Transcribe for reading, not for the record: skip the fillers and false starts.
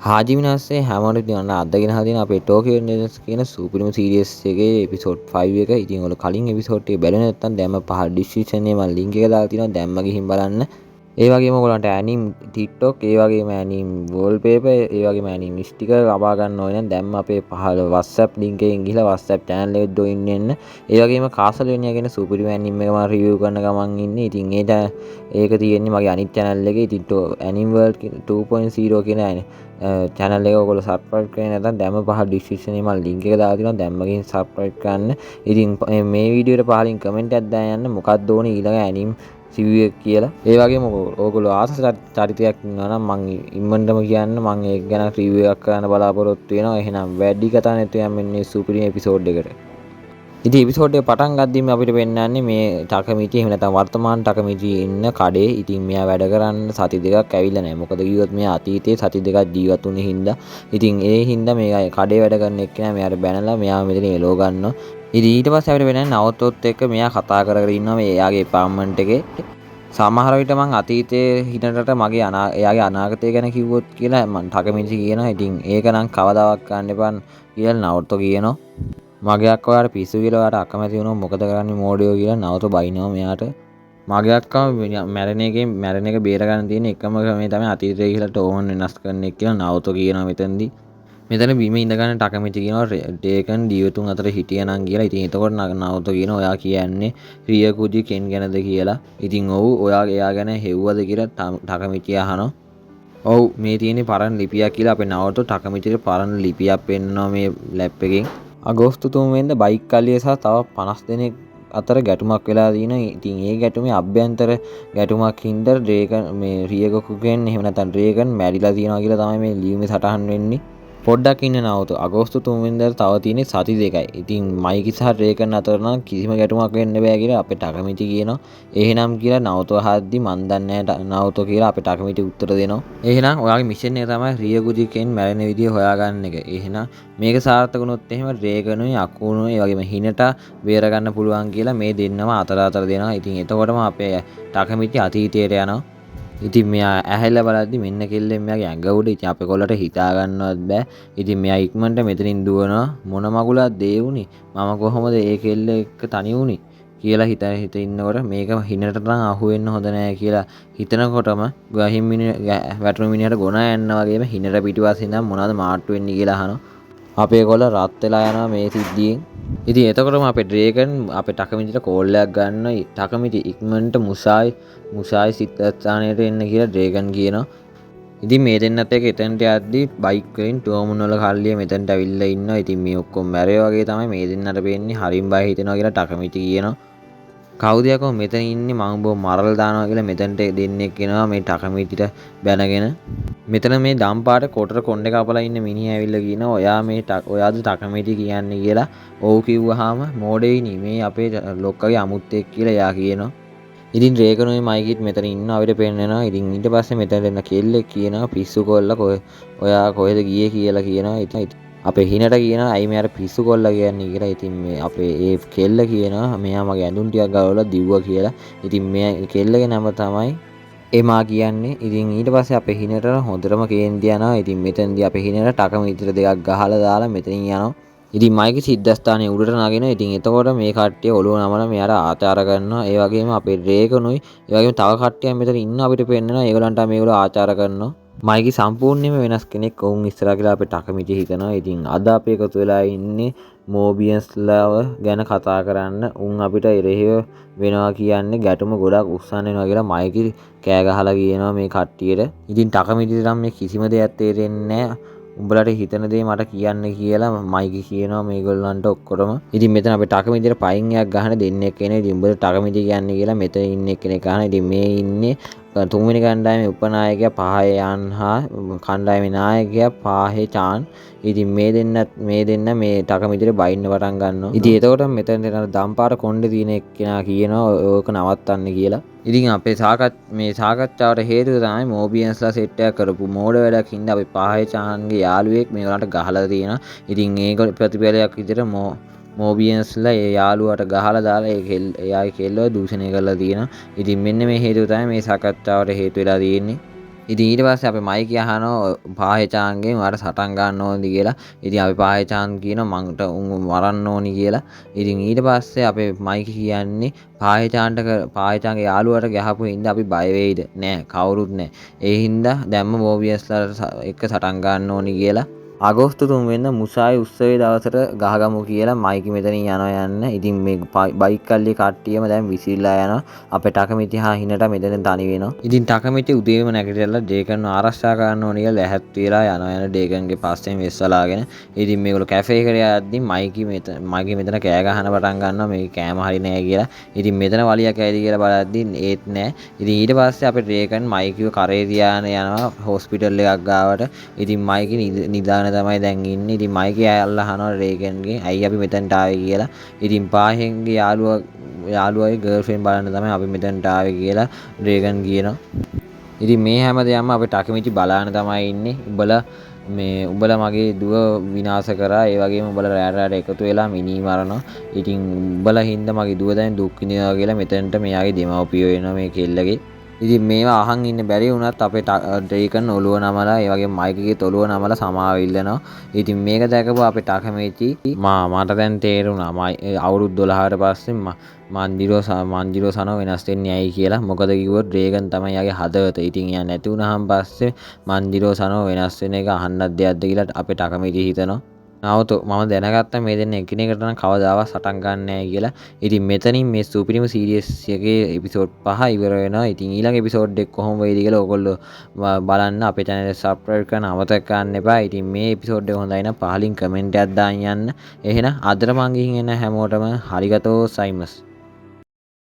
හාජි විනාසේ හැමෝටම ඉතින් අදගෙන හදින අපේ ටෝකියෝ නිවර්ස් කියන සුපිරිම සීරීස් එකේ එපිසෝඩ් 5 එක. ඉතින් ඔයාලා කලින් එපිසෝඩ් එක බැලුවේ නැත්නම් දැම්ම පහ ඩිස්ක්‍රිප්ෂන් එකේ මම ලින්ක් එක දාලා තියෙනවා. දැම්ම ගිහින් බලන්න. ඒ වගේම ඔයගලන්ට ඇනිම් TikTok, ඒ වගේම ඇනිම් wallpaper, ඒ වගේම ඇනිම් ස්ටිකර් ලබා ගන්න ඕන නම් දැම්ම අපේ පහළ WhatsApp link එකෙන් ගිහලා WhatsApp channel එකට join වෙන්න. ඒ වගේම කාසල්වෙනියා කියන සුපිරිම ඇනිම් එක මම review කරන ගමන් ඉන්නේ. ඉතින් ඒක තියෙන්නේ මගේ අනිත් channel එකේ. ඉතින් Anim World 2.0 කියන channel එක ඔයගොල්ලෝ subscribe කරේ නැත්නම් දැම්ම පහ description එකේ මම link එක දාලා තියෙනවා. දැම්ම ගිහින් subscribe කරන්න. ඉතින් මේ වීඩියෝ එකට පහලින් comment එකක් දාන්න යන්න මොකක්ද ඕනේ ඊළඟ ඇනිම් සිව් එක කියලා. ඒ වගේම ඕගොල්ලෝ ආස චරිතයක් ඉන්නවා නම් මං ඉම්මන්ටම කියන්න මං ඒක ගැන රිවිව් එකක් කරන්න බලාපොරොත්තු වෙනවා. එහෙනම් වැඩි කතා නැතුව යන්න මෙන්න සුපිරිම එපිසෝඩ් එකට. ඉතින් එපිසෝඩ් එක පටන් ගද්දිම අපිට පෙන්නන්නේ මේ ටකමිටි එහෙම නැත්නම් වර්තමාන ටකමිටි ඉන්න කඩේ. ඉතින් මෙයා වැඩ කරන්න සති දෙකක් ඇවිල්ලා නැහැ. මොකද කිව්වොත් මෙයා අතීතයේ සති දෙකක් ජීවත් වුණේ හින්දා. ඉතින් ඒ හින්දා මේ කඩේ වැඩ කරන එක්කෙනා මෙයාට බැනලා මෙයාව මෙතන එලෝ ගන්නවා. ඉතින් ඊට පස්සේ අපිට වෙනන්නේ නවතොත් එක්ක මෙයා කතා කර ඉන්නවා මේ එයාගේ පාර්ට්මන්ට් එකේ. සමහර විට මං අතීතයේ හිටනට මගේ එයාගේ අනාගතය ගැන කිව්වොත් කියලා මං ටකමිටි කියනවා. ඉතින් ඒක නම් කවදාවත් ගන්න එපා කියලා නවතෝ කියනවා. මගේ අක්කා ඔයාලට පිස්සු කියලා ඔයාලට අකමැති වුණොත් මොකද කරන්නේ මෝඩයෝ කියලා නවතෝ බයිනවා මෙයාට. මගේ අක්කා මැරෙන එක බේර ගන්න තියෙන එකම ක්‍රමය තමයි අතීතයේ කියලා ටෝන් වෙනස් කරන එක කියලා නවතෝ කියනවා මෙතනදී. මෙතන බිම ඉඳගන්න ටකමිටි කියනවා ඩේකන් ජීවතුන් අතර හිටියනම් කියලා. ඉතින් එතකොට නවතෝ කියනවා ඔයා කියන්නේ රියකුජි කෙන් ගැනද කියලා. ඉතින් ඔව් ඔයා එයා ගැන හෙව්වද කියලා ටකමිටි අහනවා. ඔව් මේ තියෙන්නේ පරණ ලිපියක් කියලා අපේ නවතෝ ටකමිටිට පරණ ලිපියක් පෙන්නනවා මේ ලැප් එකෙන්. අගෝස්තු 3 වෙනිදා බයික් කල්ලිය සහ තව 50 දෙනෙක් අතර ගැටුමක් වෙලා තියෙනවා. ඉතින් ඒ ගැටුමේ අභ්‍යන්තර ගැටුමක් හින්දා රේගන් මේ රියගොකුගෙන් එහෙම නැත්නම් රේගන් මැරිලා තියෙනවා කියලා තමයි මේ ලියුමේ සටහන් වෙන්නේ. පොඩ්ඩක් ඉන්න නවතෝ අගෝස්තු 3 වෙනිදා තව තියෙන්නේ සති දෙකයි. ඉතින් මයිකි සහ රේගන් අතර නම් කිසිම ගැටුමක් වෙන්න බෑ කියලා අපේ ටකමිටි කියනවා. එහෙනම් කියලා නවතෝ අහද්දි මන් දන්නේ නැහැ නවතෝ කියලා අපේ ටකමිටි උත්තර දෙනවා. එහෙනම් ඔයාගේ මිෂන් එක තමයි රියගුජි කෙන් මැරෙන විදිය හොයාගන්න එක. එහෙනම් මේක සාර්ථක වුණොත් එහෙම රේගනුයි අකුණුයි ඒ වගේම හිනට බේර ගන්න පුළුවන් කියලා මේ දෙන්නම අතර දෙනවා. ඉතින් එතකොටම අපේ ටකමිටි අතීතයට යනවා. ඉතින් මෙයා ඇහැල්ලා බලද්දි මෙන්න කෙල්ලෙන් මෙයාගේ ඇඟ උඩ. ඉතින් අපේ කොල්ලට හිතා ගන්නවත් බෑ. ඉතින් මෙයා ඉක්මනට මෙතනින් දුවනවා. මොන මගුලක්ද ඒ උනේ? මම කොහොමද ඒ කෙල්ල එක්ක තනි වුනේ කියලා හිත ඉන්නකොට මේක හිනට නම් අහු වෙන්න හොඳ නෑ කියලා හිතනකොටම ගහින් වැටුණු මිනිහට ගොනා යන්න වගේම හිනට පිටිපස්සේ ඉඳන් මොනවද මාට්ටු වෙන්නේ කියලා අහනවා. අපේ කොල්ල රත් වෙලා යනවා මේ සිද්ධියෙන්. ඉතින් එතකොටම අපේ ඩ්‍රේගන් අපේ ටකමිටිට කෝල් එකක් ගන්නවා. ටකමිටි ඉක්මනට මුසායි සිත්ස්ථානයට එන්න කියලා ඩ්‍රේගන් කියනවා. ඉතින් මේ දෙන්නත් එක්ක එතනට යද්දි බයික් වලින් ටෝමුන් වල කල්ලිය මෙතනට ඇවිල්ලා ඉන්නවා. ඉතින් මේ ඔක්කොම මැරේ වගේ තමයි මේ දෙන්නට පේන්නේ. හරිම බය හිතෙනවා කියලා ටකමිටි කියනවා. කවුද යකෝ මෙතන ඉන්නේ මම ඔබ මරලා දානවා කියලා මෙතනට දෙන්නෙක් එනවා මේ ටකමිටිට බැනගෙන. මෙතන මේ දම්පාට කොටර කොණ්ඩේ කපලා ඉන්න මිනිහා ඇවිල්ලා කියනවා ඔයාද ටකමිටි කියන්නේ කියලා. ඔව් කිව්වහම මෝඩෙයිනි මේ අපේ ලොක්කගේ අමුත්තෙක් කියලා එයා කියනවා. ඉතින් රේගනුයි මයිකිත් මෙතන ඉන්න අපිට පේනවා. ඉතින් ඊට පස්සේ මෙතන එන කෙල්ලෙක් කියනවා පිස්සු කොල්ල ඔයා කොහෙද ගියේ කියලා කියනවා. ඉතින් අපේ හිනට කියනවා අයි මෙයාට පිස්සු කොල්ල කියන්නේ කියලා. ඉතින් මේ අපේ ඒ කෙල්ල කියනවා මෙයා මගේ ඇඳුම් ටිකක් ගලවලා දිව්වා කියලා. ඉතින් මේ කෙල්ලගේ නම තමයි එමා කියන්නේ. ඉතින් ඊට පස්සේ අපේ හිනට හොඳටම කේන්ති යනවා. ඉතින් මෙතනදී අපේ හිනට ටකමිටිට දෙකක් ගහලා දාලා මෙතනින් යනවා. ඉතින් මයිකි සිද්ධාස්ථානයේ උඩට නගින. ඉතින් එතකොට මේ කට්ටිය ඔළුව නමලා මෙයාට ආචාර කරනවා. ඒ වගේම අපේ රේගනුයි ඒ වගේම තව කට්ටියක් මෙතන ඉන්න අපිට පේනවා. ඒගොල්ලන්ට මේගොල්ලෝ ආචාර කරනවා. මයිකි සම්පූර්ණයෙන්ම වෙනස් කෙනෙක් ඔවුන් ඉස්සරහා කියලා අපේ ටකමිටි හිතනවා. ඉතින් අද අපි එකතු වෙලා ඉන්නේ මෝබියස්ලව ගැන කතා කරන්න. උන් අපිට එරෙහිව වෙනවා කියන්නේ ගැටුම ගොඩක් උස්සන්න වෙනවා කියලා මයිකි කෑ ගහලා කියනවා මේ කට්ටියට. ඉතින් ටකමිටිට නම් මේ කිසිම දෙයක් තේරෙන්නේ නැහැ. උඹලට හිතන දේ මට කියන්න කියලා මයිකි කියනවා මේගොල්ලන්ට ඔක්කොටම. ඉතින් මෙතන අපේ ටකමිටිට පයින් එකක් ගහන දෙන්නෙක් එනවා. ඉතින් උඹට ටකමිටි කියන්නේ කියලා මෙතන ඉන්න එක්කෙනෙක් අහනවා. ඉතින් මේ ඉන්නේ තුන්වෙනි කණ්ඩායමේ උපනායකයා පහේ යාන් හා කණ්ඩායමේ නායකයා පහේ චාන්. ඉතින් මේ දෙන්න මේ ටකමිටිට බයින්න පටන් ගන්නවා. ඉතින් එතකොට මෙතන දම්පාර කොණ්ඩේ තියෙන එක්කෙනා කියනවා ඕක නවත්තන්න කියලා. ඉතින් අපේ මේ සාකච්ඡාවට හේතුව තමයි මෝබියන්ස්ලා සෙට් එකක් කරපු මෝඩ වැඩක් හින්දා අපි පහේ චාන්ගේ යාළුවෙක් මේගොල්ලන්ට ගහලා තියෙනවා. ඉතින් ඒක ප්‍රතිපලයක් විදිහට මෝබියන්ස්ලා ඒ යාළුවාට ගහලා දාලා එයාගේ කෙල්ලව දූෂණය කරලා තියෙනවා. ඉතින් මෙන්න මේ හේතුව තමයි මේ සාකච්ඡාවට හේතු වෙලා තියෙන්නේ. ඉතින් ඊට පස්සේ අපේ මයිකි අහනවා පාහෙචාන්ගෙන් ඔයාලට සටන් ගන්න ඕනද කියලා. ඉතින් අපි පාහෙචාන් කියනවා මන්ට උන් මරන්න ඕනි කියලා. ඉතින් ඊට පස්සේ අපේ මයිකි කියන්නේ පාහෙචාන්ගේ යාළුවට ගැහපු හින්දා අපි බය වෙයිද? නෑ කවුරුත් නෑ. ඒ හින්දා දැම්ම මෝබියස්ලාට එක්ක සටන් ගන්න ඕනි කියලා. අගෝස්තු 3 වෙනිදා මුසායි උත්සවයේ දවසට ගහගමු කියලා මයිකි මෙතනින් යනවා යන්න. ඉතින් මේ බයික් කල්ලි කට්ටියම දැන් විසිරලා යනවා. අපේ ටකමිති හා හිනට මෙතන තනි වෙනවා. ඉතින් ටකමිති උදේම නැගිටලා ඩේකන්ව ආරක්ෂා කරන්න ඕන කියලා ලැහත් වෙලා යනවා යන ඩේකන්ගේ පස්සෙන් වෙස්සලාගෙන. ඉතින් මේගොල්ලෝ කැෆේ එකට යද්දි මයිකි මෙතන කෑ ගහන පටන් ගන්නවා මේ කෑම හරි නෑ කියලා. ඉතින් මෙතන වලියක් ඇයිද කියලා බලද්දි ඒත් නෑ. ඉතින් ඊට පස්සේ අපේ ඩේකන් මයිකිව කරේ තියාගෙන යනවා හොස්පිටල් එකක් ගාවට. ඉතින් මයිකි නිදාන තමයි දැන් ඉන්නේ. ඉතින් මයිකි ඇල්ල අහනවා රේගන්ගෙන් ඇයි අපි මෙතනට ආවේ කියලා. ඉතින් පාහෙන්ගේ යාළුවගේ ගර්ල්ෆ්‍රෙන්ඩ් බලන්න තමයි අපි මෙතනට ආවේ කියලා රේගන් කියනවා. ඉතින් මේ හැම දෙයක්ම අපේ ටකමිචි බලාන තමයි ඉන්නේ. උඹලා මගේ දුව විනාශ කරා. ඒ වගේම උඹලා රැට එකතු වෙලා මිනී මරනවා. ඉතින් උඹලා හින්දා මගේ දුව දැන් දුක් විඳිනවා කියලා මෙතනට මෙයාගේ දෙමව්පියෝ එනවා මේ කෙල්ලගේ. ඉතින් මේවා අහන් ඉන්න බැරි වුණත් අපේ ඩේකන් ඔළුව නමලා ඒ වගේ මයිකගේ ඔළුව නමලා සමාව ඉල්ලනවා. ඉතින් මේක දැකපුව අපේ ටකමේචි මට දැන් තේරුණා අවුරුදු 12කට පස්සේ මන්දිරෝ සනෝ වෙනස් වෙන්නේ ඇයි කියලා. මොකද කිව්වොත් ඩ්‍රේගන් තමයි යාගේ හදවත. ඉතින් යා නැති වුණාන් පස්සේ මන්දිරෝ සනෝ වෙනස් වෙන එක අහන්නත් දෙයක්ද කියලා අපේ ටකමේචි හිතනවා. නමුත් මම දැනගත්තා මේ දෙන්න එකිනෙකට නම් කවදාවත් සටන් ගන්න නැහැ කියලා. ඉතින් මෙතනින් මේ සුපිරිම සීරීස් එකේ එපිසෝඩ් 5 ඉවර වෙනවා. ඉතින් ඊළඟ එපිසෝඩ් එක කොහොම වෙයිද කියලා ඔයගොල්ලෝ බලන්න අපේ channel එක subscribe කරන්න අමතක කරන්න එපා. ඉතින් මේ එපිසෝඩ් එක හොඳයි නම් පහලින් කමෙන්ට් එකක් දාන්න යන්න. එහෙනම් අදට මං ගිහින් එන හැමෝටම හරිගතෝ සයිමස්.